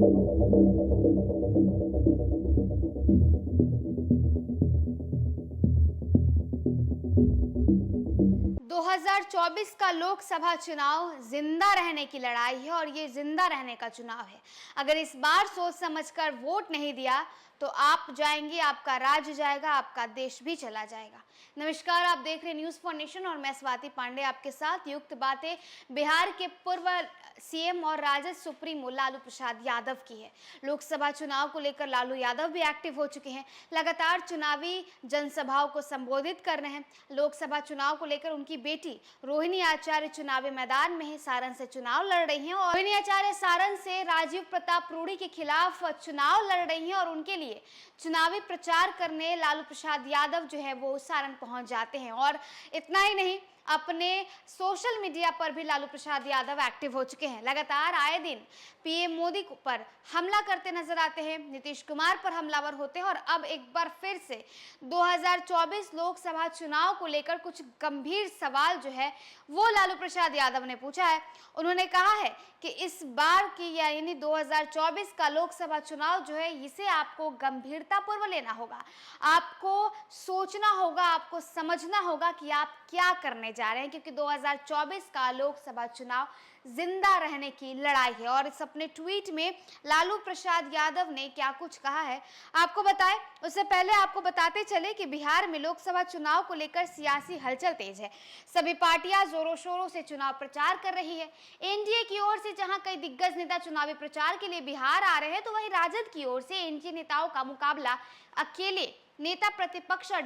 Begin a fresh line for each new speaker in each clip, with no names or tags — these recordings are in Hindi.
2024 का लोकसभा चुनाव जिंदा रहने की लड़ाई है और ये जिंदा रहने का चुनाव है। अगर इस बार सोच समझकर वोट नहीं दिया तो आप जाएंगे, आपका राज्य जाएगा, आपका देश भी चला जाएगा। नमस्कार, आप देख रहे हैं न्यूज़ फॉर नेशन और मैं स्वाति पांडे आपके साथ। युक्त बातें बिहार के पूर्व सीएम और राजद सुप्रीमो लालू प्रसाद यादव की है। लोकसभा चुनाव को लेकर लालू यादव भी एक्टिव हो चुके हैं, लगातार चुनावी जनसभाओं को संबोधित कर रहे हैं। लोकसभा चुनाव को लेकर उनकी बेटी रोहिणी आचार्य चुनावी मैदान में है, सारण से चुनाव लड़ रही हैं और रोहिणी आचार्य सारण से राजीव प्रताप रूडी के खिलाफ चुनाव लड़ रही हैं और उनके लिए चुनावी प्रचार करने लालू प्रसाद यादव जो है वो सारण पहुंच जाते हैं। और इतना ही नहीं, अपने सोशल मीडिया पर भी लालू प्रसाद यादव एक्टिव हो चुके हैं। लगातार आए दिन पीएम मोदी पर हमला करते नजर आते हैं, नीतीश कुमार पर हमलावर होते हैं और अब एक बार फिर से 2024 लोकसभा चुनाव को लेकर कुछ गंभीर सवाल जो है वो लालू प्रसाद यादव ने पूछा है। उन्होंने कहा है कि इस बार की यानी 2024 का लोकसभा चुनाव जो है इसे आपको गंभीरतापूर्वक लेना होगा, आपको सोचना होगा, आपको समझना होगा कि आप क्या करने जा रहे हैं, क्योंकि 2024 का लोकसभा चुनाव जिंदा रहने की लड़ाई है। और इस अपने ट्वीट में लालू प्रसाद यादव ने क्या कुछ कहा है आपको बताएं, उससे पहले आपको बताते चले कि बिहार में लोकसभा चुनाव को लेकर सियासी हलचल तेज है। सभी पार्टियां जोरों शोरों से चुनाव प्रचार कर रही है। एनडीए की ओर से जहां कई दिग्गज नेता चुनावी प्रचार के लिए बिहार आ रहे हैं, तो वहीं राजद की ओर से एनडीए नेताओं का मुकाबला अकेले नेता प्रतिपक्ष और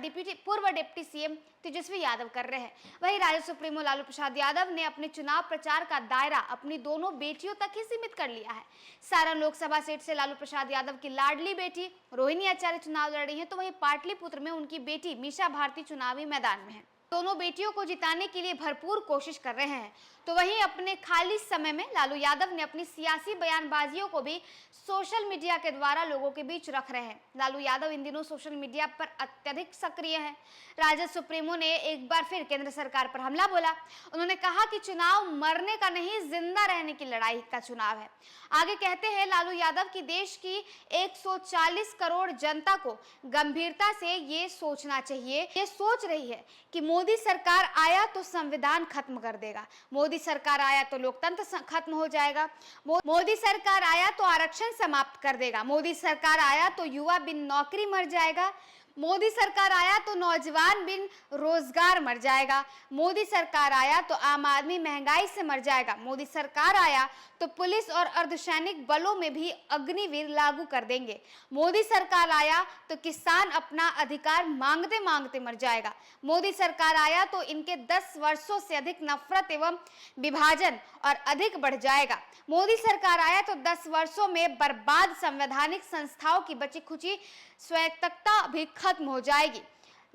पूर्व डिप्टी सीएम तेजस्वी यादव कर रहे हैं। वहीं राजद सुप्रीमो लालू प्रसाद यादव ने अपने चुनाव प्रचार का दायरा अपनी दोनों बेटियों तक ही सीमित कर लिया है। सारण लोकसभा सीट से लालू प्रसाद यादव की लाडली बेटी रोहिणी आचार्य चुनाव लड़ रही है, तो वहीं पाटलिपुत्र में उनकी बेटी मीसा भारती चुनावी मैदान में है। दोनों बेटियों को जिताने के लिए भरपूर कोशिश कर रहे हैं। तो वहीं अपने खाली समय में लालू यादव ने अपनी सियासी बयानबाजियों को भी सोशल मीडिया के द्वारा लोगों के बीच रख रहे हैं। लालू यादव इन दिनों सोशल मीडिया पर अत्यधिक सक्रिय हैं। राजद सुप्रीमो ने एक बार फिर केंद्र सरकार पर हमला बोला। उन्होंने कहा कि चुनाव मरने का नहीं, जिंदा रहने की लड़ाई का चुनाव है। आगे कहते हैं लालू यादव की देश की 140 करोड़ जनता को गंभीरता से ये सोचना चाहिए, ये सोच रही है कि मोदी सरकार आया तो संविधान खत्म कर देगा, मोदी सरकार आया तो लोकतंत्र खत्म हो जाएगा, मोदी सरकार आया तो आरक्षण समाप्त कर देगा, मोदी सरकार आया तो युवा बिन नौकरी मर जाएगा, मोदी सरकार आया तो नौजवान बिन रोजगार मर जाएगा, मोदी सरकार आया तो आम आदमी महंगाई से मर जाएगा, मोदी सरकार आया तो पुलिस और अर्धसैनिक बलों में भी अग्निवीर लागू कर देंगे, मोदी सरकार आया तो किसान अपना अधिकार मांगते मांगते मर जाएगा, मोदी सरकार आया तो इनके 10 वर्षों से अधिक नफरत एवं विभाजन और अधिक बढ़ जाएगा, मोदी सरकार आया तो 10 वर्षों में बर्बाद संवैधानिक संस्थाओं की बची खुची स्वायत्तता भी खत्म हो जाएगी।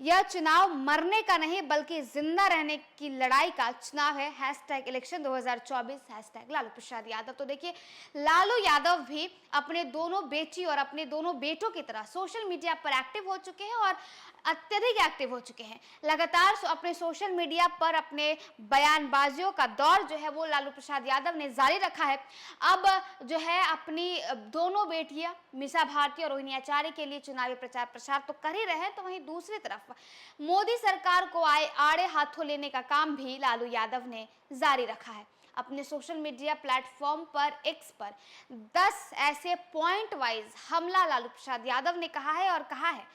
यह चुनाव मरने का नहीं बल्कि जिंदा रहने की लड़ाई का चुनाव है। #इलेक्शन 2024 लालू प्रसाद यादव। तो देखिए, लालू यादव भी अपने दोनों बेटी और अपने दोनों बेटों की तरह सोशल मीडिया पर एक्टिव हो चुके हैं और अत्यधिक एक्टिव हो चुके हैं। लगातार अपने सोशल मीडिया पर अपने बयानबाजियों का दौर जो है वो लालू प्रसाद यादव ने जारी रखा है। अब जो है अपनी दोनों बेटियां मीसा भारती और रोहिणी आचार्य के लिए चुनावी प्रचार प्रसार तो कर ही रहे हैं, तो वहीं दूसरी तरफ मोदी सरकार को आड़े हाथों लेने का काम भी लालू यादव ने जारी रखा है। अपने सोशल मीडिया प्लेटफॉर्म पर एक्स पर 10 ऐसे पॉइंट वाइज हमला लालू प्रसाद यादव ने कहा है और कहा है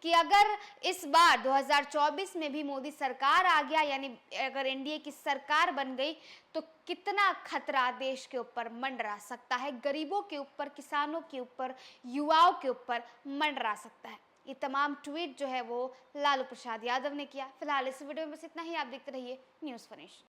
कि अगर इस बार 2024 में भी मोदी सरकार आ गया, यानी अगर एनडीए की सरकार बन गई, तो कितना खतरा देश के ऊपर मंडरा सकता है, गरीबों के ऊपर, किसानों के ऊपर, युवाओं के ऊपर मंडरा सकता है। ये तमाम ट्वीट जो है वो लालू प्रसाद यादव ने किया। फिलहाल इस वीडियो में बस इतना ही। आप देखते रहिए न्यूज़ फॉर नेशन।